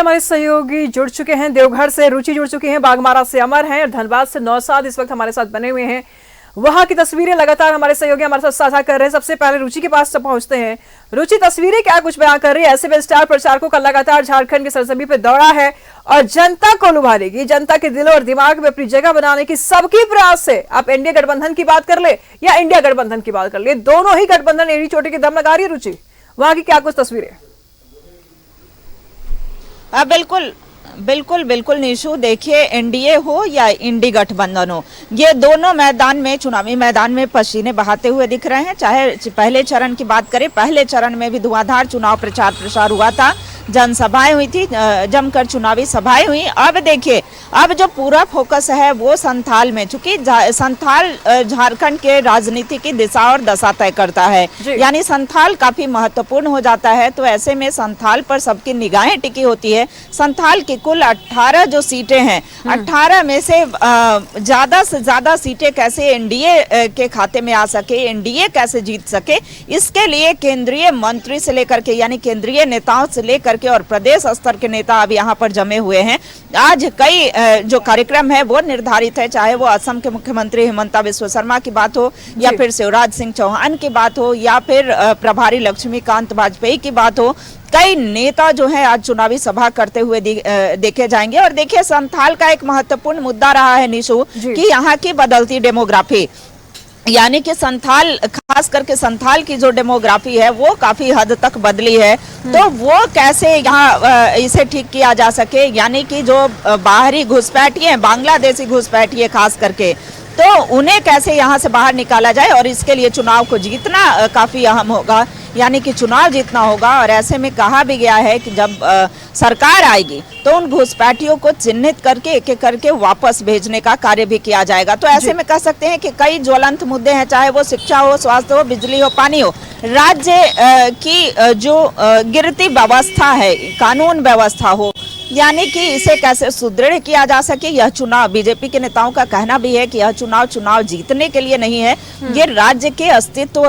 हमारे सहयोगी जुड़ चुके हैं, देवघर से रुचि जुड़ चुकी हैं, बाघमारा से अमर हैं और धनबाद से नौशाद इस वक्त हमारे साथ बने हुए हैं। वहां की तस्वीरें लगातार हमारे सहयोगी हमारे साथ साझा कर रहे हैं। सबसे पहले रुचि के पास पहुंचते हैं। रुचि, तस्वीरें क्या कुछ बयां कर रही है? ऐसे में स्टार प्रचारकों का लगातार झारखंड की सरजमी पे दौड़ा है और जनता को लुभाने की, जनता के दिलों और दिमाग में अपनी जगह बनाने की सबकी प्रयास से, आप एनडीए गठबंधन की बात कर ले या इंडिया गठबंधन की बात कर ले, दोनों ही गठबंधन एड़ी चोटी की दम लगा रही है। रुचि, वहां की क्या कुछ तस्वीरें? बिल्कुल बिल्कुल बिल्कुल निशु, देखिए एनडीए हो या इंडी गठबंधन हो, ये दोनों मैदान में, चुनावी मैदान में पसीने बहाते हुए दिख रहे हैं। चाहे पहले चरण की बात करें, पहले चरण में भी धुआंधार चुनाव प्रचार प्रसार हुआ था, जनसभाएं हुई थी, जमकर चुनावी सभाएं हुई। अब देखिए, अब जो पूरा फोकस है वो संथाल में, चूंकि संथाल झारखंड के राजनीति की दिशा और दशा तय करता है, यानी संथाल काफी महत्वपूर्ण हो जाता है। तो ऐसे में संथाल पर सबकी निगाहें टिकी होती है। संथाल की कुल 18 जो सीटें हैं, 18 में से ज्यादा से ज्यादा सीटें कैसे एनडीए के खाते में आ सके, एनडीए कैसे जीत सके, इसके लिए केंद्रीय मंत्री से लेकर के, यानी केंद्रीय नेताओं से लेकर के और प्रदेश स्तर के नेता अब यहाँ पर जमे हुए हैं। आज कई जो कार्यक्रम है वो निर्धारित है, चाहे वो असम के मुख्यमंत्री हिमंता बिस्वा शर्मा की बात हो, या फिर शिवराज सिंह चौहान की बात हो, या फिर प्रभारी लक्ष्मीकांत वाजपेयी की बात हो। कई नेता जो है आज चुनावी सभा करते हुए देखे जाएंगे। और देखिए, संथाल का एक महत्वपूर्ण मुद्दा रहा है निशु कि यहाँ की बदलती डेमोग्राफी, यानी कि संथाल, खास करके संथाल की जो डेमोग्राफी है वो काफी हद तक बदली है। तो वो कैसे यहाँ इसे ठीक किया जा सके, यानी कि जो बाहरी घुसपैठिए, बांग्लादेशी घुसपैठिए खास करके, तो उन्हें कैसे यहाँ से बाहर निकाला जाए। और इसके लिए चुनाव को जीतना काफी अहम होगा, यानी कि चुनाव जीतना होगा। और ऐसे में कहा भी गया है कि जब सरकार आएगी तो उन घुसपैठियों को चिन्हित करके एक एक करके वापस भेजने का कार्य भी किया जाएगा। तो ऐसे में कह सकते हैं कि कई ज्वलंत मुद्दे हैं, चाहे वो शिक्षा हो, स्वास्थ्य हो, बिजली हो, पानी हो, राज्य की जो गिरती व्यवस्था है, कानून व्यवस्था हो, यानी कि इसे कैसे सुदृढ़ किया जा सके। यह चुनाव, बीजेपी के नेताओं का कहना भी है कि यह चुनाव जीतने के लिए नहीं है, ये राज्य के अस्तित्व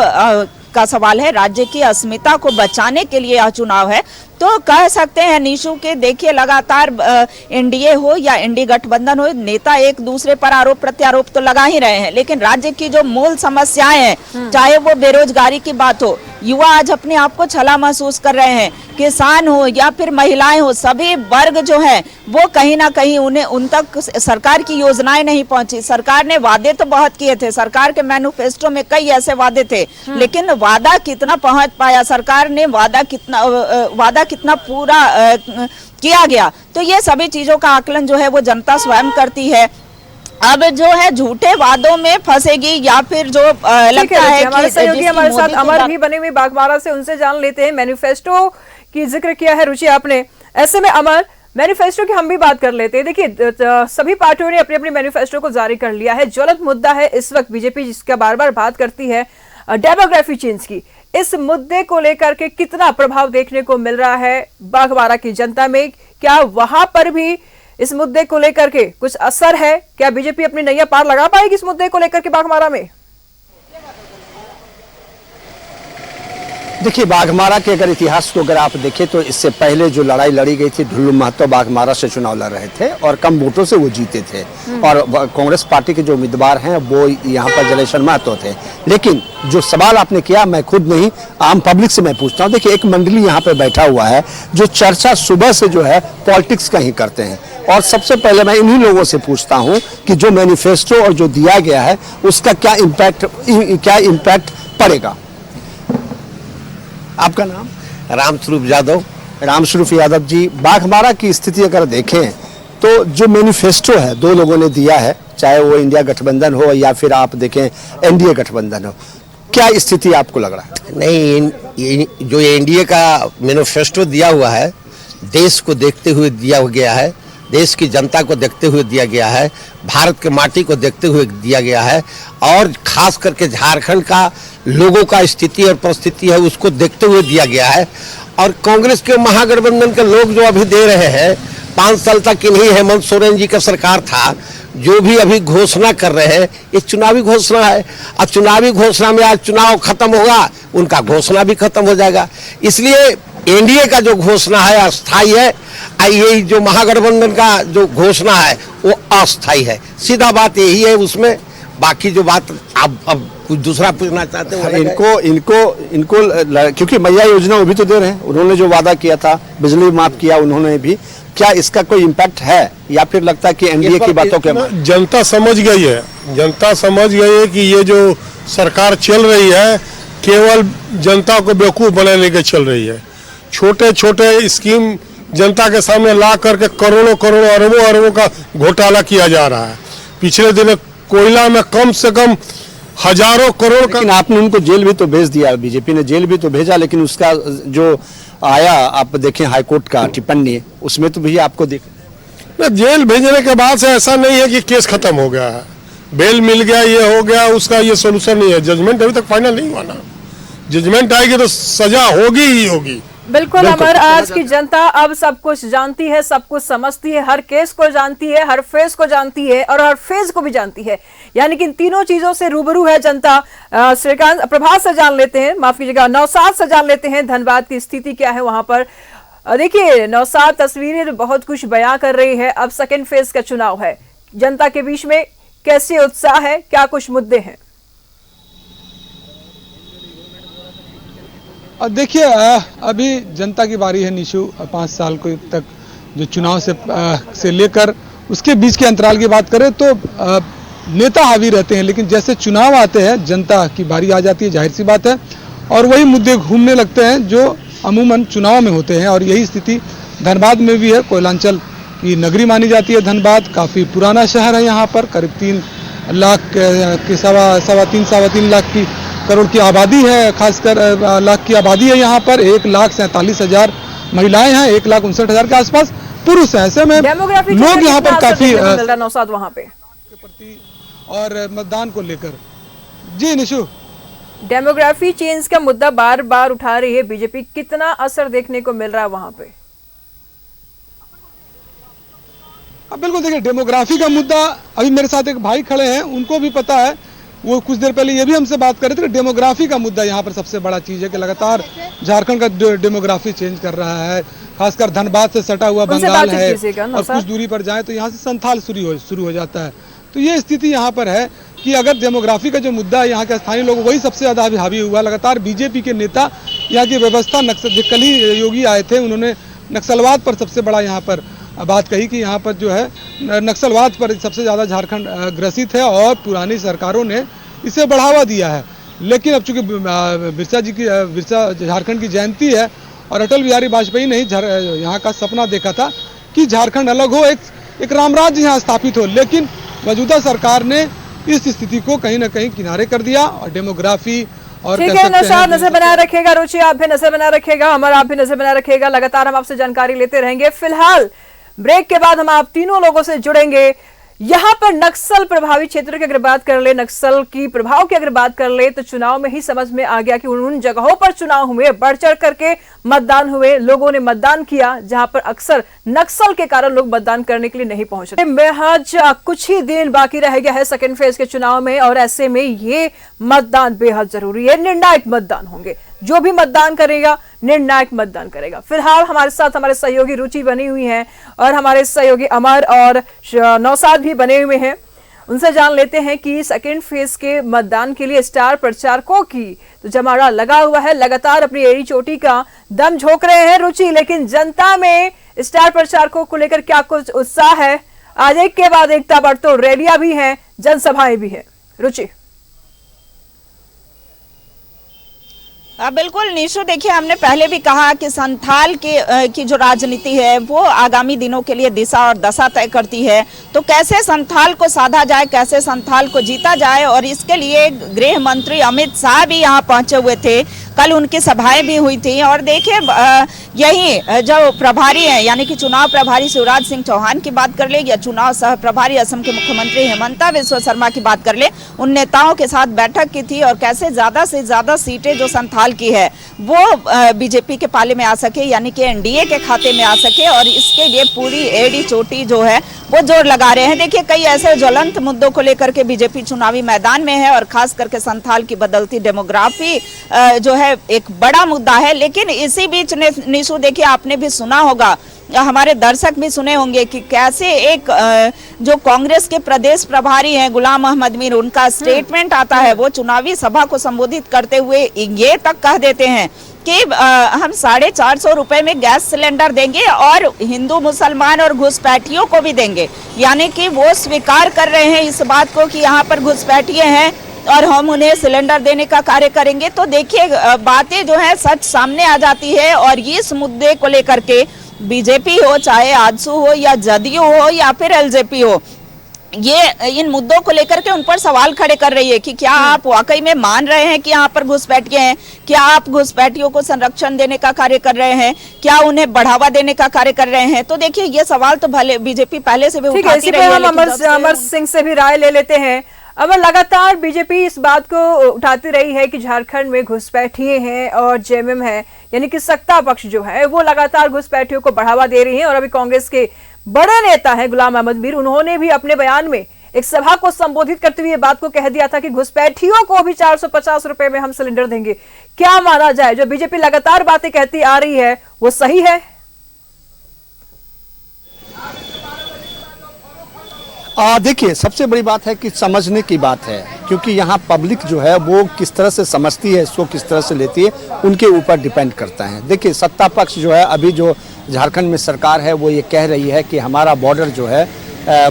का सवाल है, राज्य की अस्मिता को बचाने के लिए यह चुनाव है। तो कह सकते हैं निशु के, देखिए लगातार एनडीए हो या इंडी गठबंधन हो, नेता एक दूसरे पर आरोप प्रत्यारोप तो लगा ही रहे हैं, लेकिन राज्य की जो मूल समस्याएं हैं, चाहे वो बेरोजगारी की बात हो, युवा आज अपने आप को छला महसूस कर रहे हैं, किसान हो या फिर महिलाएं हो, सभी वर्ग जो है वो कहीं ना कहीं उन तक सरकार की योजनाएं नहीं पहुंची। सरकार ने वादे तो बहुत किए थे, सरकार के मैनिफेस्टो में कई ऐसे वादे थे, लेकिन वादा कितना पहुंच पाया, सरकार ने वादा कितना पूरा किया गया, तो ये सभी चीजों का आकलन जो है वो जनता स्वयं करती है। अब जो है झूठे वादों में फंसेगी या फिर जो लगता है हमारे सहयोगी हमारे साथ अमर भी बने हुए बाघमारा से, उनसे जान लेते हैं। मैनिफेस्टो की जिक्र किया है रुचि आपने, ऐसे में अमर, मैनिफेस्टो की हम भी बात कर लेते हैं। देखिए, सभी पार्टियों ने अपने अपने मैनिफेस्टो को जारी कर लिया है। ज्वलंत मुद्दा है इस वक्त बीजेपी जिसका बार बार बात करती है, डेमोग्राफी चेंज की। इस मुद्दे को लेकर के कितना प्रभाव देखने को मिल रहा है बाघमारा की जनता में? क्या वहां पर भी इस मुद्दे को लेकर के कुछ असर है? क्या बीजेपी अपनी नैया पार लगा पाएगी इस मुद्दे को लेकर के बाघमारा में? देखिए, बाघमारा के अगर इतिहास को अगर आप देखें तो इससे पहले जो लड़ाई लड़ी गई थी, ढुल्लू महतो बाघमारा से चुनाव लड़ रहे थे और कम वोटों से वो जीते थे। और कांग्रेस पार्टी के जो उम्मीदवार हैं वो यहाँ पर जलेश्वर महतो थे। लेकिन जो सवाल आपने किया, मैं खुद नहीं, आम पब्लिक से मैं पूछता हूँ। देखिए, एक मंडली यहाँ पे बैठा हुआ है जो चर्चा सुबह से जो है पॉलिटिक्स का ही करते हैं। और सबसे पहले मैं इन्हीं लोगों से पूछता हूँ कि जो मैनिफेस्टो और जो दिया गया है उसका क्या इम्पैक्ट पड़ेगा। आपका नाम? रामस्वरूप यादव। रामस्वरूप यादव जी, बाघमारा की स्थिति अगर देखें तो जो मैनिफेस्टो है दो लोगों ने दिया है, चाहे वो इंडिया गठबंधन हो या फिर आप देखें एनडीए गठबंधन हो, क्या स्थिति आपको लग रहा है? नहीं, जो एनडीए का मैनिफेस्टो दिया हुआ है, देश को देखते हुए दिया गया है, देश की जनता को देखते हुए दिया गया है, भारत के माटी को देखते हुए दिया गया है, और खास करके झारखंड का लोगों का स्थिति और परिस्थिति है उसको देखते हुए दिया गया है। और कांग्रेस के महागठबंधन के लोग जो अभी दे रहे हैं, 5 साल तक इन्हीं हेमंत सोरेन जी का सरकार था, जो भी अभी घोषणा कर रहे हैं ये चुनावी घोषणा है। अब चुनावी घोषणा में आज चुनाव खत्म होगा, उनका घोषणा भी खत्म हो जाएगा। इसलिए एनडीए का जो घोषणा है अस्थायी है, और ये जो महागठबंधन का जो घोषणा है वो अस्थायी है। सीधा बात यही है उसमें। बाकी जो बात अब कुछ दूसरा पूछना चाहते हैं इनको क्योंकि मैया योजना वो भी तो दे रहे हैं, उन्होंने जो वादा किया था, बिजली माफ किया उन्होंने भी, क्या इसका कोई इम्पैक्ट है या फिर लगता है कि एनडीए की बातों के जनता समझ गई है, जनता समझ गई है कि ये जो सरकार चल रही है केवल जनता को बेवकूफ बनाने के चल रही है। छोटे छोटे स्कीम जनता के सामने ला करके करोड़ों करोड़ों अरबों अरबों का घोटाला किया जा रहा है। पिछले दिन कोयला में कम से कम हजारों करोड़ का। लेकिन आपने उनको जेल भी तो भेज दिया, बीजेपी ने जेल भी तो भेजा, लेकिन उसका जो आया आप देखें हाईकोर्ट का टिप्पणी, उसमें तो भैया आपको जेल भेजने के बाद से ऐसा नहीं है कि केस खत्म हो गया है, बेल मिल गया, ये हो गया, उसका ये सोल्यूशन नहीं है। जजमेंट अभी तक फाइनल नहीं हुआ ना, जजमेंट आएगी तो सजा होगी ही होगी। बिल्कुल अमर, आज की जनता अब सब कुछ जानती है, सब कुछ समझती है, हर केस को जानती है, हर फेज को जानती है और हर फेज को भी जानती है, यानी कि इन तीनों चीजों से रूबरू है जनता। श्रीकांत, प्रभात से जान लेते हैं, माफ कीजिएगा नौसाद से जान लेते हैं धनबाद की स्थिति क्या है वहां पर। देखिए नौसाद, तस्वीरें बहुत कुछ बयां कर रही है। अब सेकेंड फेज का चुनाव है, जनता के बीच में कैसे उत्साह है, क्या कुछ मुद्दे हैं? और देखिए अभी जनता की बारी है निशु। 5 साल को तक जो चुनाव से लेकर उसके बीच के अंतराल की बात करें तो नेता हावी रहते हैं, लेकिन जैसे चुनाव आते हैं जनता की बारी आ जाती है, जाहिर सी बात है, और वही मुद्दे घूमने लगते हैं जो अमूमन चुनाव में होते हैं। और यही स्थिति धनबाद में भी है। कोयलांचल की नगरी मानी जाती है धनबाद, काफ़ी पुराना शहर है। यहाँ पर करीब 3 लाख के सवा तीन लाख की करोड़ की आबादी है, खासकर लाख की आबादी है यहाँ पर। 1,47,000 महिलाएं हैं, 1,59,000 के आसपास पुरुष हैं। ऐसे में लोग यहाँ पर काफी वहाँ पे प्रति और मतदान को लेकर। जी निशु, डेमोग्राफी चेंज का मुद्दा बार बार उठा रही है बीजेपी, कितना असर देखने को मिल रहा है वहां पे? अब बिल्कुल देखिए, डेमोग्राफी का मुद्दा, अभी मेरे साथ एक भाई खड़े हैं, उनको भी पता है, वो कुछ देर पहले ये भी हमसे बात कर रहे थे कि डेमोग्राफी का मुद्दा यहाँ पर सबसे बड़ा चीज है कि लगातार झारखंड का डेमोग्राफी चेंज कर रहा है। खासकर धनबाद से सटा हुआ बंगाल है और कुछ दूरी पर जाए तो यहाँ से संथाल शुरू हो जाता है। तो ये स्थिति यहाँ पर है कि अगर डेमोग्राफी का जो मुद्दा है, यहाँ के स्थानीय लोग वही सबसे ज्यादा हावी हुआ। लगातार बीजेपी के नेता यहाँ की व्यवस्था कल ही योगी आए थे, उन्होंने नक्सलवाद पर सबसे बड़ा यहाँ पर बात कही कि यहाँ पर जो है नक्सलवाद पर सबसे ज़्यादा झारखंड ग्रसित है और पुरानी सरकारों ने इसे बढ़ावा दिया है। लेकिन अब चूंकि बिरसा झारखंड की जयंती है और अटल बिहारी वाजपेयी ने यहाँ का सपना देखा था कि झारखंड अलग हो, एक रामराज्य यहाँ स्थापित हो, लेकिन मौजूदा सरकार ने इस स्थिति को कहीं ना कहीं किनारे कर दिया। और डेमोग्राफी और ठीक है, नौशाद नजर बनाए रखेगा, रुचि आप भी नजर बनाए रखेगा, अमर आप भी नजर बनाए रखेगा, लगातार हम आपसे जानकारी लेते रहेंगे। फिलहाल ब्रेक के बाद हम आप तीनों लोगों से जुड़ेंगे। यहां पर नक्सल प्रभावित क्षेत्र की अगर बात कर ले, नक्सल की प्रभाव की अगर बात कर ले, तो चुनाव में ही समझ में आ गया कि उन जगहों पर चुनाव हुए, बढ़ चढ़ करके मतदान हुए, लोगों ने मतदान किया जहां पर अक्सर नक्सल के कारण लोग मतदान करने के लिए नहीं पहुंचे। महज कुछ ही दिन बाकी रह गया है सेकेंड फेज के चुनाव में और ऐसे में ये मतदान बेहद जरूरी है। निर्णायक मतदान होंगे, जो भी मतदान करेगा निर्णायक मतदान करेगा। फिलहाल हमारे साथ हमारे सहयोगी रुचि बनी हुई हैं और हमारे सहयोगी अमर और नौसाद भी बने हुए हैं। उनसे जान लेते हैं कि सेकेंड फेज के मतदान के लिए स्टार प्रचारकों की तो जमावड़ा लगा हुआ है, लगातार अपनी एड़ी चोटी का दम झोंक रहे हैं रुचि, लेकिन जनता में स्टार प्रचारकों को लेकर क्या कुछ उत्साह है? आज एक के बाद एक ताबड़तोड़ रैलियां भी हैं, जनसभाएं भी हैं। रुचि बिल्कुल निशु, देखिए हमने पहले भी कहा कि संथाल की जो राजनीति है वो आगामी दिनों के लिए दिशा और दशा तय करती है। तो कैसे संथाल को साधा जाए, कैसे संथाल को जीता जाए, और इसके लिए गृह मंत्री अमित शाह भी यहाँ पहुंचे हुए थे। कल उनकी सभाएं भी हुई थी और देखिए यही जो प्रभारी हैं, यानी कि चुनाव प्रभारी शिवराज सिंह चौहान की बात कर ले या चुनाव सह प्रभारी असम के मुख्यमंत्री हेमंता बिस्वा शर्मा की बात कर ले, उन नेताओं के साथ बैठक की थी और कैसे ज्यादा से ज्यादा सीटें जो संथाल की है वो बीजेपी के पाले में आ सके, यानी कि एनडीए के खाते में आ सके, और इसके लिए पूरी एड़ी चोटी जो है वो जोर लगा रहे हैं। देखिए, कई ऐसे ज्वलंत मुद्दों को लेकर के बीजेपी चुनावी मैदान में है और खास करके संथाल की बदलती डेमोग्राफी जो है एक बड़ा मुद्दा है। लेकिन इसी बीच निशु, देखिए आपने भी सुना होगा, हमारे दर्शक भी सुने होंगे कि कैसे एक जो कांग्रेस के प्रदेश प्रभारी हैं गुलाम अहमद मीर, उनका स्टेटमेंट आता है। वो चुनावी सभा को संबोधित करते हुए ये तक कह देते हैं कि हम 450 रुपए में गैस सिलेंडर देंगे और हिंदू मुसलमान और घुसपैठियों को भी देंगे। यानी कि वो स्वीकार कर रहे हैं इस बात को कि यहाँ पर घुसपैठिए हैं और हम उन्हें सिलेंडर देने का कार्य करेंगे। तो देखिए, बातें जो है सच सामने आ जाती है। और इस मुद्दे को लेकर के बीजेपी हो, चाहे आजसू हो या जदयू हो या फिर एलजेपी हो, ये इन मुद्दों को लेकर के उन पर सवाल खड़े कर रही है कि क्या आप वाकई में मान रहे हैं कि यहाँ पर घुसपैठिए हैं? क्या आप घुसपैठियों को संरक्षण देने का कार्य कर रहे हैं? क्या उन्हें बढ़ावा देने का कार्य कर रहे हैं? तो देखिए, ये सवाल तो भले बीजेपी पहले से भी उठाती रही है। हम अमर सिंह से भी राय ले लेते हैं। अमर, लगातार बीजेपी इस बात को उठाती रही है कि झारखंड में घुसपैठिए हैं और जेएमएम है, यानी कि सत्ता पक्ष जो है वो लगातार घुसपैठियों को बढ़ावा दे रही है। और अभी कांग्रेस के बड़े नेता हैं गुलाम अहमद मीर, उन्होंने भी अपने बयान में एक सभा को संबोधित करते हुए बात को कह दिया था कि घुसपैठियों को भी 450 रुपए में हम सिलेंडर देंगे। क्या माना जाए, जो बीजेपी लगातार बातें कहती आ रही है वो सही है? देखिए, सबसे बड़ी बात है कि समझने की बात है, क्योंकि यहाँ पब्लिक जो है वो किस तरह से समझती है, इसको किस तरह से लेती है, उनके ऊपर डिपेंड करता है। देखिए, सत्ता पक्ष जो है, अभी जो झारखंड में सरकार है वो ये कह रही है कि हमारा बॉर्डर जो है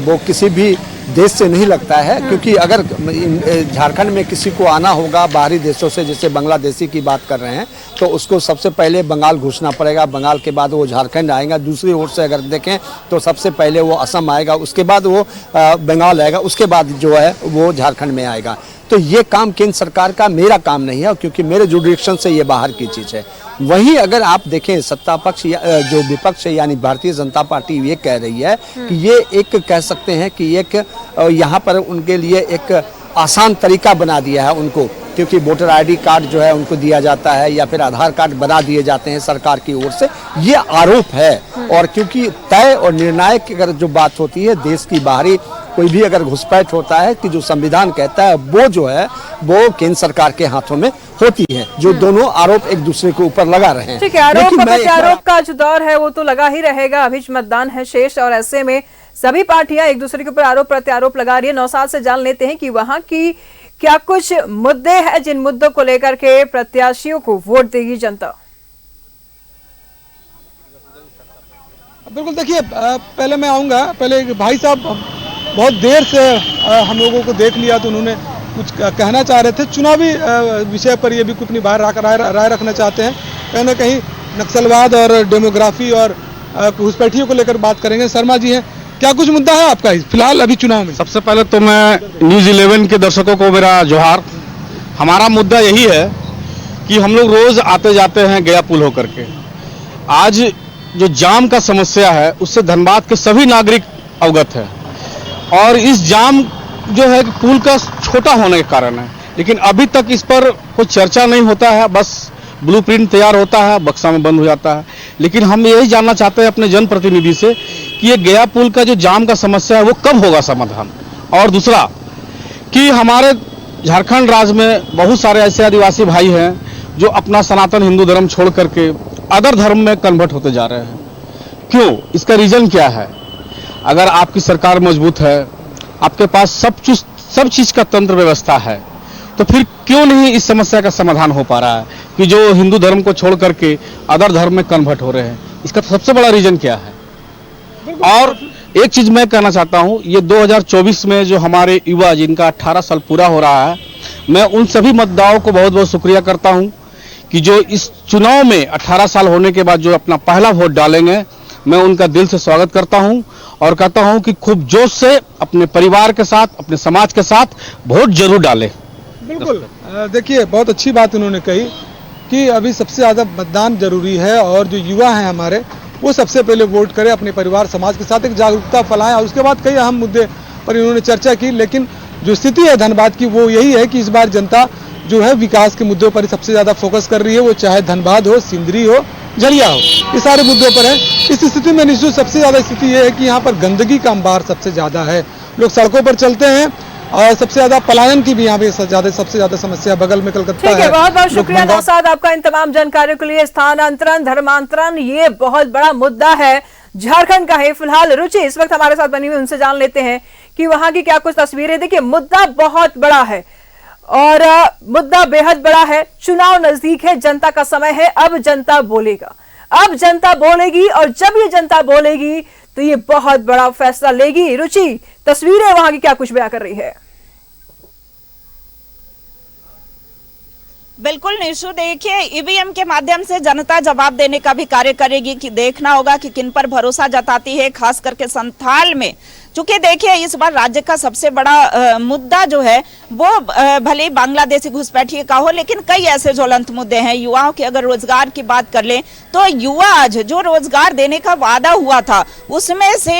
वो किसी भी देश से नहीं लगता है, क्योंकि अगर झारखंड में किसी को आना होगा बाहरी देशों से, जैसे बांग्लादेशी की बात कर रहे हैं, तो उसको सबसे पहले बंगाल घुसना पड़ेगा, बंगाल के बाद वो झारखंड आएगा। दूसरी ओर से अगर देखें तो सबसे पहले वो असम आएगा, उसके बाद वो बंगाल आएगा, उसके बाद जो है वो झारखंड में आएगा। तो ये काम केंद्र सरकार का, मेरा काम नहीं है, क्योंकि मेरे जुडिक्शन से ये बाहर की चीज़ है। वहीं अगर आप देखें सत्ता पक्ष जो विपक्ष है, यानी भारतीय जनता पार्टी, ये कह रही है कि ये एक कह सकते हैं कि एक यहाँ पर उनके लिए एक आसान तरीका बना दिया है उनको, क्योंकि वोटर आईडी कार्ड जो है उनको दिया जाता है या फिर आधार कार्ड बना दिए जाते हैं सरकार की ओर से, ये आरोप है। और क्योंकि तय और निर्णायक अगर जो बात होती है देश की बाहरी कोई भी अगर घुसपैठ होता है कि जो संविधान कहता है वो जो है वो केंद्र सरकार के हाथों में होती है, जो दोनों आरोप एक दूसरे के ऊपर लगा रहे हैं। ठीक है, आरोप का जो दौर है वो तो लगा ही रहेगा। अभी मतदान है शेष और ऐसे में सभी पार्टियां एक दूसरे के ऊपर आरोप प्रत्यारोप लगा रही है। नौसाद से जान लेते हैं कि वहां की क्या कुछ मुद्दे हैं जिन मुद्दों को लेकर के प्रत्याशियों को वोट देगी जनता। बिल्कुल, देखिए पहले मैं आऊँगा, पहले भाई साहब बहुत देर से हम लोगों को देख लिया तो उन्होंने कुछ कहना चाह रहे थे चुनावी विषय पर, ये भी कुछ अपनी राय रखना चाहते हैं। कहीं ना कहीं नक्सलवाद और डेमोग्राफी और घुसपैठियों को लेकर बात करेंगे। शर्मा जी हैं, क्या कुछ मुद्दा है आपका फिलहाल अभी चुनाव में? सबसे पहले तो मैं न्यूज़ 11 के दर्शकों को मेरा जोहार। हमारा मुद्दा यही है कि हम लोग रोज आते जाते हैं गया पुल होकर के। आज जो जाम का समस्या है उससे धनबाद के सभी नागरिक अवगत है, और इस जाम जो है पुल का छोटा होने के कारण है, लेकिन अभी तक इस पर कोई चर्चा नहीं होता है। बस ब्लूप्रिंट तैयार होता है, बक्सा में बंद हो जाता है। लेकिन हम यही जानना चाहते हैं अपने जनप्रतिनिधि से कि ये गया पुल का जो जाम का समस्या है वो कब होगा समाधान। और दूसरा कि हमारे झारखंड राज्य में बहुत सारे ऐसे आदिवासी भाई हैं जो अपना सनातन हिंदू धर्म छोड़ करके अदर धर्म में कन्वर्ट होते जा रहे हैं। क्यों? इसका रीजन क्या है? अगर आपकी सरकार मजबूत है, आपके पास सब चीज का तंत्र व्यवस्था है, तो फिर क्यों नहीं इस समस्या का समाधान हो पा रहा है कि जो हिंदू धर्म को छोड़ करके अदर धर्म में कन्वर्ट हो रहे हैं? इसका सबसे बड़ा रीजन क्या है? और एक चीज मैं कहना चाहता हूं, ये 2024 में जो हमारे युवा जिनका 18 साल पूरा हो रहा है, मैं उन सभी मतदाताओं को बहुत बहुत शुक्रिया करता हूं कि जो इस चुनाव में 18 साल होने के बाद जो अपना पहला वोट डालेंगे, मैं उनका दिल से स्वागत करता हूं और कहता हूं कि खूब जोश से अपने परिवार के साथ, अपने समाज के साथ वोट जरूर डालें। बिल्कुल, देखिए बहुत अच्छी बात उन्होंने कही कि अभी सबसे ज़्यादा मतदान जरूरी है और जो युवा हैं हमारे वो सबसे पहले वोट करें, अपने परिवार समाज के साथ एक जागरूकता फैलाएं। और उसके बाद कई अहम मुद्दे पर इन्होंने चर्चा की, लेकिन जो स्थिति है धनबाद की वो यही है कि इस बार जनता जो है विकास के मुद्दों पर सबसे ज़्यादा फोकस कर रही है, वो चाहे धनबाद हो, सिंदरी हो जरिया हो, ये सारे मुद्दों पर है। इस स्थिति में निश्चित सबसे ज़्यादा स्थिति ये है कि यहाँ पर गंदगी का अंबार सबसे ज़्यादा है। लोग सड़कों पर चलते हैं और सबसे ज़्यादा पलायन की भी यहाँ पे सबसे ज़्यादा समस्या बगल में कलकत्ता है। ठीक है, बहुत बहुत शुक्रिया लोग नौशाद आपका इन तमाम जानकारियों के लिए। स्थानांतरण, धर्मांतरण, ये बहुत बड़ा मुद्दा है, झारखंड का है। फिलहाल रुचि इस वक्त हमारे साथ बनी हुई, उनसे जान लेते हैं कि वहां की क्या कुछ तस्वीरें। देखिए, मुद्दा बहुत बड़ा है और मुद्दा बेहद बड़ा है। चुनाव नजदीक है, जनता का समय है, अब जनता बोलेगा, अब जनता बोलेगी और जब ये जनता बोलेगी तो ये बहुत बड़ा फैसला लेगी। रुचि, तस्वीरें वहां की क्या कुछ बयां कर रही है? बिल्कुल निशु, देखिए ईवीएम के माध्यम से जनता जवाब देने का भी कार्य करेगी कि देखना होगा कि किन पर भरोसा जताती है, खास करके संथाल में। चूंकि देखिए इस बार राज्य का सबसे बड़ा मुद्दा जो है वो भले ही बांग्लादेशी घुसपैठिए का हो, लेकिन कई ऐसे ज्वलंत मुद्दे हैं। युवाओं के अगर रोजगार की बात कर लें तो युवा आज जो रोजगार देने का वादा हुआ था उसमें से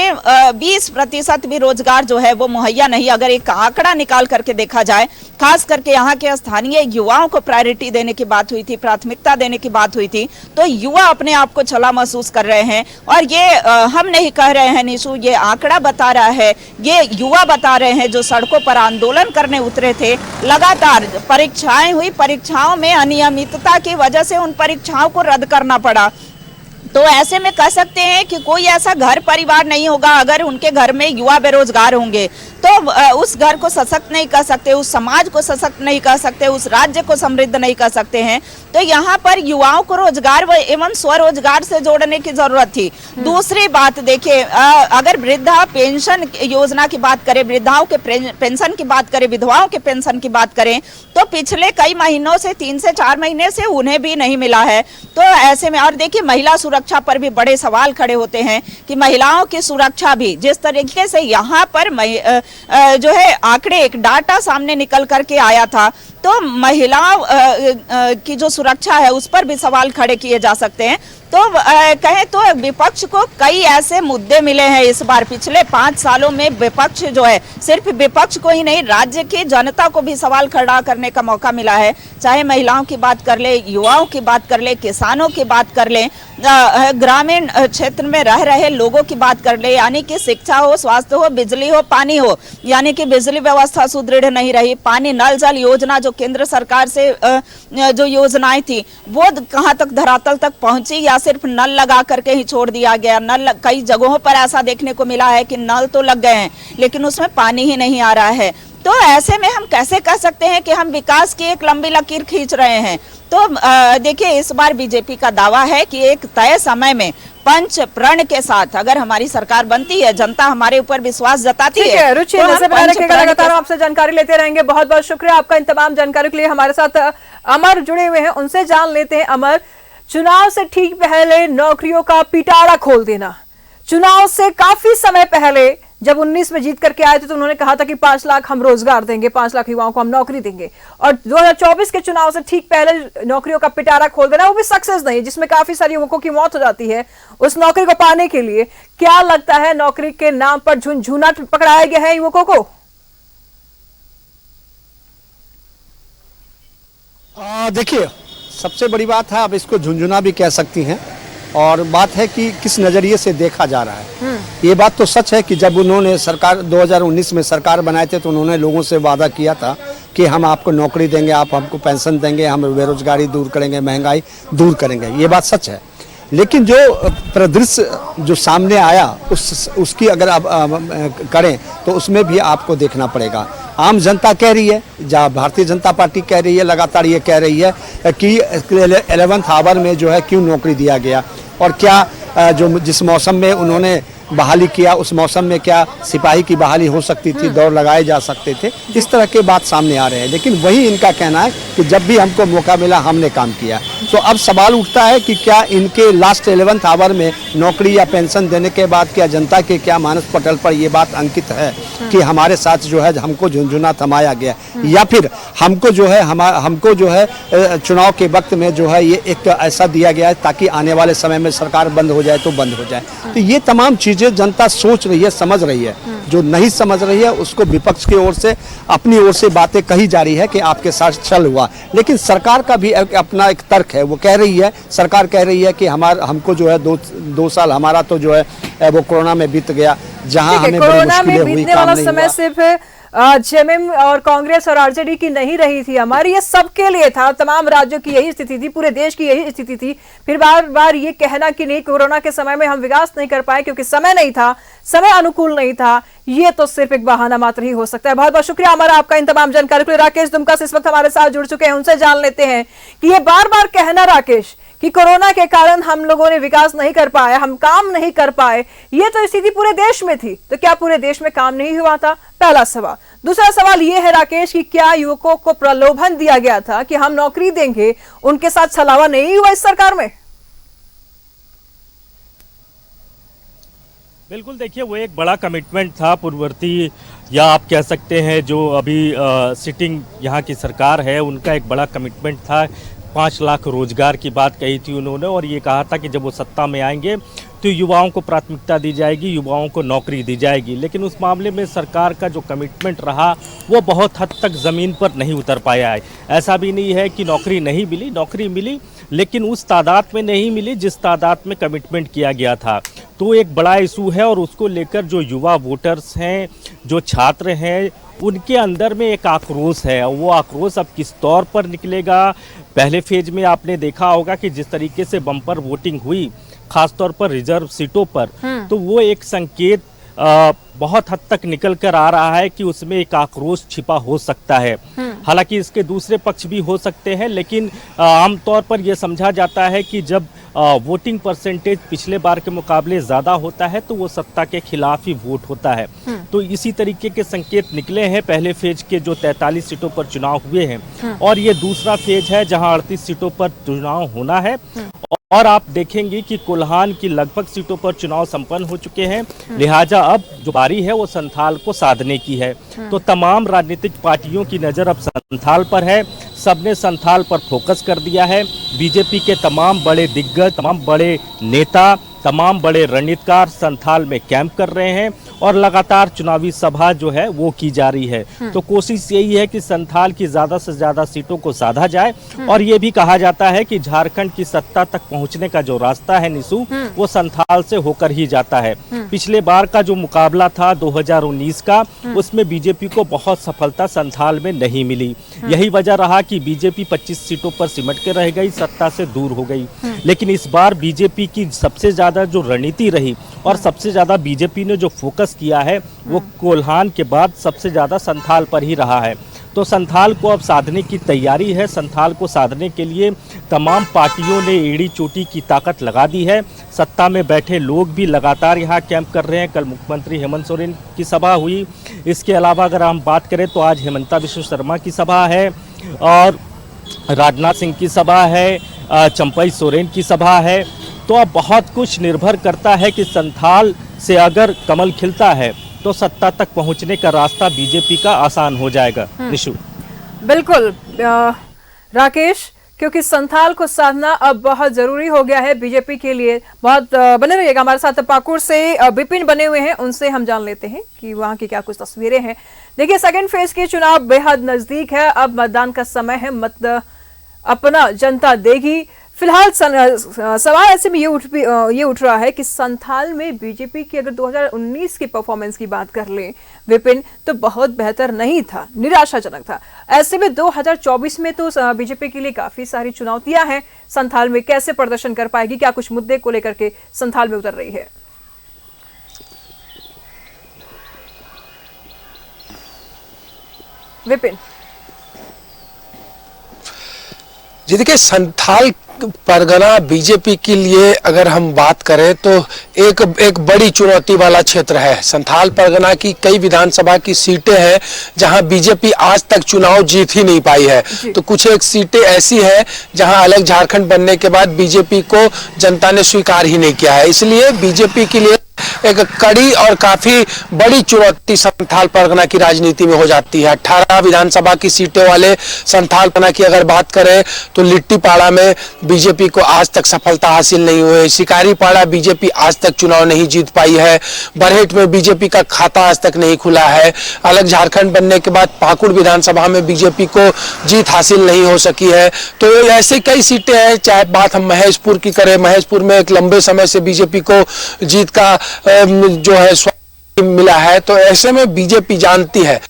20% भी रोजगार जो है वो मुहैया नहीं। अगर एक आंकड़ा निकाल करके देखा जाए, खास करके यहाँ के स्थानीय युवाओं को प्रायोरिटी देने की बात हुई थी, प्राथमिकता देने की बात हुई थी, तो युवा अपने आप को छला महसूस कर रहे हैं। और ये हम नहीं कह रहे हैं निशु, ये आंकड़ा बता रहा है, ये युवा बता रहे हैं जो सड़कों पर आंदोलन करने उतरे थे। लगातार परीक्षाएं हुई, परीक्षाओं में अनियमितता की वजह से उन परीक्षाओं को रद्द करना पड़ा। तो ऐसे में कह सकते हैं कि कोई ऐसा घर परिवार नहीं होगा अगर उनके घर में युवा बेरोजगार होंगे तो उस घर को सशक्त नहीं कर सकते, उस समाज को सशक्त नहीं कर सकते, उस राज्य को समृद्ध नहीं कर सकते हैं। तो यहाँ पर युवाओं को रोजगार एवं स्वरोजगार से जोड़ने की जरूरत थी। दूसरी बात देखिए, अगर वृद्धा पेंशन योजना की बात करें, वृद्धाओं के पेंशन की बात करें, विधवाओं के पेंशन की बात करें, तो पिछले कई महीनों से 3 से 4 महीने से उन्हें भी नहीं मिला है। तो ऐसे में और देखिए महिला सुरक्षा पर भी बड़े सवाल खड़े होते हैं कि महिलाओं की सुरक्षा भी जिस तरीके से यहाँ पर जो है आंकड़े, एक डाटा सामने निकल करके आया था, तो महिलाओं की जो सुरक्षा है उस पर भी सवाल खड़े किए जा सकते हैं। तो कहें तो विपक्ष को कई ऐसे मुद्दे मिले हैं इस बार। पिछले 5 सालों में विपक्ष जो है, सिर्फ विपक्ष को ही नहीं राज्य की जनता को भी सवाल खड़ा करने का मौका मिला है। चाहे महिलाओं की बात कर ले, युवाओं की बात कर ले, किसानों की बात कर ले, ग्रामीण क्षेत्र में रह रहे लोगों की बात कर ले, यानी कि शिक्षा हो, स्वास्थ्य हो, बिजली हो, पानी हो, यानी कि बिजली व्यवस्था सुदृढ़ नहीं रही। पानी नल जल योजना जो केंद्र सरकार से जो योजनाएं थी वो कहां तक धरातल तक पहुंची या सिर्फ नल लगा करके ही छोड़ दिया गया। नल कई जगहों पर ऐसा देखने को मिला है कि नल तो लग गए हैं लेकिन उसमें पानी ही नहीं आ रहा है। तो ऐसे में हम कैसे कह सकते हैं कि हम विकास की एक लंबी लकीर खींच रहे हैं? तो देखिए इस बार बीजेपी का दावा है कि एक तय समय में पंच प्रण के साथ अगर हमारी सरकार बनती है, जनता हमारे ऊपर विश्वास जताती है। रुचि, लगातार आपसे जानकारी लेते रहेंगे। बहुत बहुत शुक्रिया आपका इन तमाम जानकारी के लिए। हमारे साथ अमर जुड़े हुए हैं, उनसे जान लेते हैं। अमर, चुनाव से ठीक पहले नौकरियों का पिटारा खोल देना, चुनाव से काफी समय पहले जब 19 में जीत करके आए थे तो उन्होंने कहा था कि 5 लाख हम रोजगार देंगे, 5 लाख युवाओं को हम नौकरी देंगे, और 2024 के चुनाव से ठीक पहले नौकरियों का पिटारा खोल देना, वो भी सक्सेस नहीं, जिसमें काफी सारे युवकों की मौत हो जाती है उस नौकरी को पाने के लिए। क्या लगता है, नौकरी के नाम पर झुनझुना पकड़ाया गया है युवकों को? देखिए, सबसे बड़ी बात है, आप इसको झुंझुना भी कह सकती हैं, और बात है कि किस नज़रिए से देखा जा रहा है। ये बात तो सच है कि जब उन्होंने सरकार 2019 में सरकार बनाए थे तो उन्होंने लोगों से वादा किया था कि हम आपको नौकरी देंगे, आप हमको पेंशन देंगे, हम बेरोजगारी दूर करेंगे, महंगाई दूर करेंगे। ये बात सच है, लेकिन जो परिदृश्य जो सामने आया उसकी अगर आप करें तो उसमें भी आपको देखना पड़ेगा। आम जनता कह रही है, जहाँ भारतीय जनता पार्टी कह रही है, लगातार ये कह रही है कि 11th आवर में जो है क्यों नौकरी दिया गया, और क्या जो जिस मौसम में उन्होंने बहाली किया उस मौसम में क्या सिपाही की बहाली हो सकती थी, दौड़ लगाए जा सकते थे। इस तरह के बात सामने आ रहे हैं, लेकिन वही इनका कहना है कि जब भी हमको मौका मिला हमने काम किया। तो अब सवाल उठता है कि क्या इनके लास्ट 11th आवर में नौकरी या पेंशन देने के बाद क्या जनता के क्या मानस पटल पर ये बात अंकित है कि हमारे साथ जो है हमको झुनझुना थमाया गया, या फिर हमको जो है चुनाव के वक्त में जो है ये एक ऐसा दिया गया है ताकि आने वाले समय में सरकार बंद हो जाए तो बंद हो जाए। तो ये तमाम चीजें जनता सोच रही है, समझ रही है। जो नहीं समझ रही है उसको विपक्ष की ओर से अपनी ओर से बातें कही जा रही है कि आपके साथ छल हुआ, लेकिन सरकार का भी अपना एक तर्क है। वो कह रही है, सरकार कह रही है कि हमको जो है दो साल हमारा तो जो है वो कोरोना में बीत गया, जहां हमें बड़ी मुश्किलें हुई, काम नहीं हुआ। सिर्फ जेएमएम और कांग्रेस और आरजेडी की नहीं रही थी, हमारी ये सबके लिए था, तमाम राज्यों की यही स्थिति थी, पूरे देश की यही स्थिति थी। फिर बार बार ये कहना कि नहीं कोरोना के समय में हम विकास नहीं कर पाए क्योंकि समय नहीं था, समय अनुकूल नहीं था, ये तो सिर्फ एक बहाना मात्र ही हो सकता है। बहुत बहुत शुक्रिया हमारा आपका इन तमाम जानकारी के लिए। राकेश दुमका इस वक्त हमारे साथ जुड़ चुके हैं, उनसे जान लेते हैं कि ये बार बार कहना राकेश कि कोरोना के कारण हम लोगों ने विकास नहीं कर पाया, हम काम नहीं कर पाए, ये तो स्थिति पूरे देश में थी, तो क्या पूरे देश में काम नहीं हुआ था? पहला सवाल। दूसरा सवाल ये है राकेश कि क्या युवकों को प्रलोभन दिया गया था कि हम नौकरी देंगे, उनके साथ छलावा नहीं हुआ इस सरकार में? बिल्कुल, देखिए वो एक बड़ा कमिटमेंट था पूर्ववर्ती, या आप कह सकते हैं जो अभी सिटिंग यहाँ की सरकार है उनका एक बड़ा कमिटमेंट था। 5 लाख रोजगार की बात कही थी उन्होंने, और ये कहा था कि जब वो सत्ता में आएंगे तो युवाओं को प्राथमिकता दी जाएगी, युवाओं को नौकरी दी जाएगी। लेकिन उस मामले में सरकार का जो कमिटमेंट रहा वो बहुत हद तक ज़मीन पर नहीं उतर पाया है। ऐसा भी नहीं है कि नौकरी नहीं मिली, नौकरी मिली, लेकिन उस तादाद में नहीं मिली जिस तादाद में कमिटमेंट किया गया था। तो एक बड़ा इशू है, और उसको लेकर जो युवा वोटर्स हैं, जो छात्र हैं, उनके अंदर में एक आक्रोश है। वो आक्रोश अब किस तौर पर निकलेगा? पहले फेज में आपने देखा होगा कि जिस तरीके से बम्पर वोटिंग हुई, खासतौर पर रिजर्व सीटों पर, तो वो एक संकेत बहुत हद तक निकल कर आ रहा है कि उसमें एक आक्रोश छिपा हो सकता है। हालांकि इसके दूसरे पक्ष भी हो सकते हैं, लेकिन आमतौर पर यह समझा जाता है कि जब वोटिंग परसेंटेज पिछले बार के मुकाबले ज़्यादा होता है तो वो सत्ता के खिलाफ ही वोट होता है। तो इसी तरीके के संकेत निकले हैं पहले फेज के जो 43 सीटों पर चुनाव हुए हैं, और ये दूसरा फेज है जहां 38 सीटों पर चुनाव होना है। और आप देखेंगे कि कोल्हान की लगभग सीटों पर चुनाव संपन्न हो चुके हैं, लिहाजा अब जो बारी है वो संथाल को साधने की है। तो तमाम राजनीतिक पार्टियों की नज़र अब संथाल पर है, सबने संथाल पर फोकस कर दिया है। बीजेपी के तमाम बड़े दिग्गज, तमाम बड़े नेता, तमाम बड़े रणनीतिकार संथाल में कैंप कर रहे हैं, और लगातार चुनावी सभा जो है वो की जा रही है। तो कोशिश यही है कि संथाल की ज़्यादा से ज़्यादा सीटों को साधा जाए। और ये भी कहा जाता है कि झारखंड की सत्ता तक पहुंचने का जो रास्ता है निशु, वो संथाल से होकर ही जाता है। पिछले बार का जो मुकाबला था 2019 का, उसमें बीजेपी को बहुत सफलता संथाल में नहीं मिली। यही वजह रहा कि बीजेपी 25 सीटों पर सिमट के रह गई, सत्ता से दूर हो गई। लेकिन इस बार बीजेपी की सबसे ज्यादा जो रणनीति रही और सबसे ज्यादा बीजेपी ने जो फोकस किया है वो कोल्हान के बाद सबसे ज्यादा संथाल पर ही रहा है। तो संथाल को अब साधने की तैयारी है। संथाल को साधने के लिए तमाम पार्टियों ने एड़ी चोटी की ताकत लगा दी है। सत्ता में बैठे लोग भी लगातार यहाँ कैंप कर रहे हैं। कल मुख्यमंत्री हेमंत सोरेन की सभा हुई। इसके अलावा अगर हम बात करें तो आज हेमंता विश्व शर्मा की सभा है, और राजनाथ सिंह की सभा है, चंपई सोरेन की सभा है। तो अब बहुत कुछ निर्भर करता है कि संथाल से अगर कमल खिलता है तो सत्ता तक पहुंचने का रास्ता बीजेपी का आसान हो जाएगा। निशु, बिल्कुल राकेश, क्योंकि संथाल को साधना अब बहुत जरूरी हो गया है बीजेपी के लिए। बहुत बने रहिएगा हमारे साथ। पाकुड़ से विपिन बने हुए हैं, उनसे हम जान लेते हैं कि वहां की क्या कुछ तस्वीरें हैं। देखिए, सेकंड फेज के चुनाव बेहद नजदीक है। अब मतदान का समय है, मत अपना जनता देगी। फिलहाल सवाल ऐसे में ये उठ रहा है कि संथाल में बीजेपी की अगर 2019 की परफॉर्मेंस की बात कर लें विपिन, तो बहुत बेहतर नहीं था, निराशाजनक था। ऐसे में 2024 में तो बीजेपी के लिए काफी सारी चुनौतियां हैं। संथाल में कैसे प्रदर्शन कर पाएगी, क्या कुछ मुद्दे को लेकर के संथाल में उतर रही है? विपिन जी, देखिए, संथाल परगना बीजेपी के लिए अगर हम बात करें तो एक बड़ी चुनौती वाला क्षेत्र है। संथाल परगना की कई विधानसभा की सीटें हैं जहां बीजेपी आज तक चुनाव जीत ही नहीं पाई है। तो कुछ एक सीटें ऐसी है जहां अलग झारखंड बनने के बाद बीजेपी को जनता ने स्वीकार ही नहीं किया है। इसलिए बीजेपी के लिए एक कड़ी और काफी बड़ी चुनौती संथाल परगना की राजनीति में हो जाती है। 18 विधानसभा की सीटें वाले संथाल परगना की अगर बात करें तो लिट्टीपाड़ा में बीजेपी को आज तक सफलता हासिल नहीं हुई। शिकारीपाड़ा बीजेपी आज तक चुनाव नहीं जीत पाई है। बरहेट में बीजेपी का खाता आज तक नहीं खुला है। अलग झारखंड बनने के बाद पाकुड़ विधानसभा में बीजेपी को जीत हासिल नहीं हो सकी है। तो ऐसे कई सीटें हैं, चाहे बात हम महेशपुर की करें, महेशपुर में एक लंबे समय से बीजेपी को जीत का जो है मिला है। तो ऐसे में बीजेपी जानती है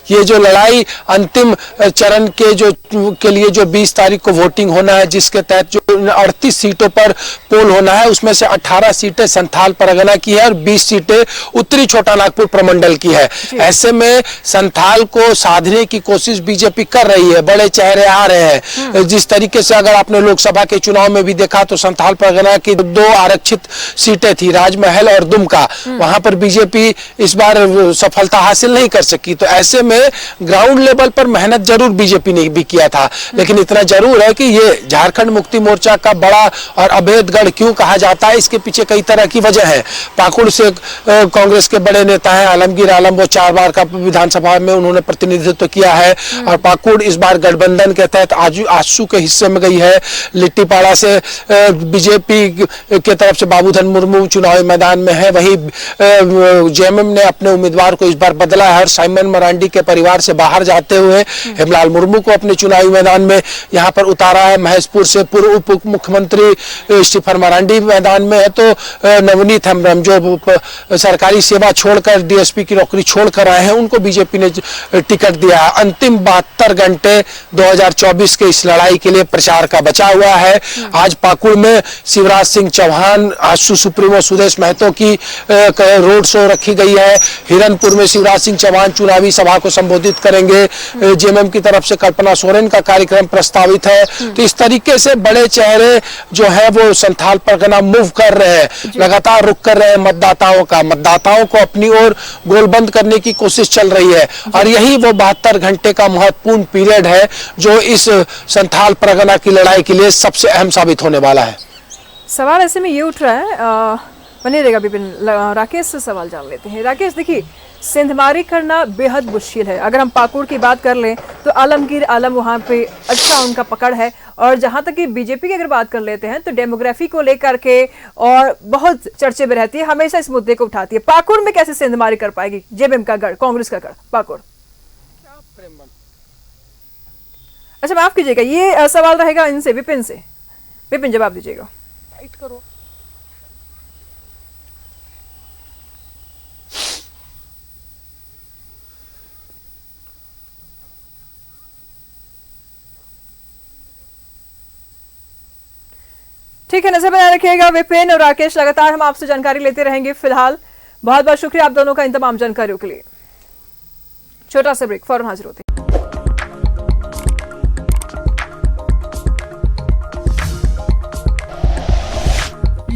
ये जो लड़ाई अंतिम चरण के लिए जो 20 तारीख को वोटिंग होना है, जिसके तहत जो 38 सीटों पर पोल होना है, उसमें से 18 सीटें संथाल परगना की है और 20 सीटें उत्तरी छोटा नागपुर प्रमंडल की है। ऐसे में संथाल को साधने की कोशिश बीजेपी कर रही है। बड़े चेहरे आ रहे हैं। जिस तरीके से अगर आपने लोकसभा के चुनाव में भी देखा तो संथाल परगना की 2 आरक्षित सीटें थी, राजमहल और दुमका, वहां पर बीजेपी इस बार सफलता हासिल नहीं कर सकी। तो ऐसे में ग्राउंड लेवल पर मेहनत जरूर बीजेपी ने भी किया था, लेकिन इतना जरूर है कि ये झारखंड मुक्ति मोर्चा का बड़ा और अभेद गढ़ क्यों कहा जाता है, इसके पीछे कई तरह की वजह है। पाकुड़ से कांग्रेस के बड़े नेता हैं आलमगीर आलम, वो 4 बार का विधानसभा में उन्होंने प्रतिनिधित्व किया है और पाकुड़ इस बार गठबंधन के तहत आजसू के हिस्से में गई है। लिट्टीपाड़ा से बीजेपी के तरफ से बाबूधन मुर्मू चुनावी मैदान में है। वहीं जेएमएम ने अपने उम्मीदवार को इस बार बदला है और साइमन मरांडी के परिवार से बाहर जाते हुए हेमलाल मुर्मू को अपने चुनावी मैदान में यहां पर उतारा है। महेशपुर से पूर्व उप मुख्यमंत्री स्टीफन मरांडी मैदान में है, तो नवनीत हेम्ब्रम जो सरकारी सेवा छोड़कर डीएसपी की नौकरी छोड़कर आए हैं, उनको बीजेपी ने टिकट दिया है। अंतिम 72 घंटे 2024 के इस लड़ाई के लिए प्रचार का बचा हुआ है। आज पाकुड़ में शिवराज सिंह चौहान, आजसू सुप्रीमो सुदेश महतो की रोड शो रखी गई है। हिरनपुर में शिवराज सिंह चौहान चुनावी सभा को संबोधित करेंगे। जेएमएम की तरफ से कल्पना सोरेन का कार्यक्रम प्रस्तावित है। तो इस तरीके से बड़े चेहरे जो है वो संथाल परगना मूव कर रहे हैं, लगातार रुख कर रहे हैं मतदाताओं को अपनी ओर गोलबंद करने की कोशिश चल रही है। और यही वो 72 घंटे का महत्वपूर्ण पीरियड है जो इस संथाल परगना की लड़ाई के लिए सबसे अहम साबित होने वाला है। सवाल ऐसे में ये उठ रहा है, बने रहेगा विपिन, राकेश से सवाल जान लेते हैं। राकेश, देखिए सिंधमारी करना बेहद मुश्किल है। अगर हम पाकुड़ की बात कर लें तो आलमगीर आलम वहाँ पे अच्छा उनका पकड़ है, और जहाँ तक कि बीजेपी की अगर बात कर लेते हैं तो डेमोग्राफी को लेकर के और बहुत चर्चे में रहती है, हमेशा इस मुद्दे को उठाती है। पाकुड़ में कैसे सिंधमारी कर पाएगी जेएमएम का गढ़, कांग्रेस का गढ़ पाकुड़? अच्छा माफ कीजिएगा, ये सवाल रहेगा इनसे, विपिन से। विपिन जवाब दीजिएगा। ठीक है, नजर बनाए रखिएगा विपिन और राकेश, लगातार हम आपसे जानकारी लेते रहेंगे। फिलहाल बहुत बहुत शुक्रिया आप दोनों का इन तमाम जानकारियों के लिए। छोटा सा ब्रेक, फौरन हाजिर होते हैं।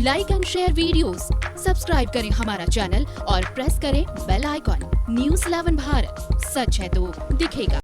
Like and share videos, subscribe करें हमारा चैनल और प्रेस करें बेल आइकॉन। न्यूज़ 11 भारत, सच है तो दिखेगा।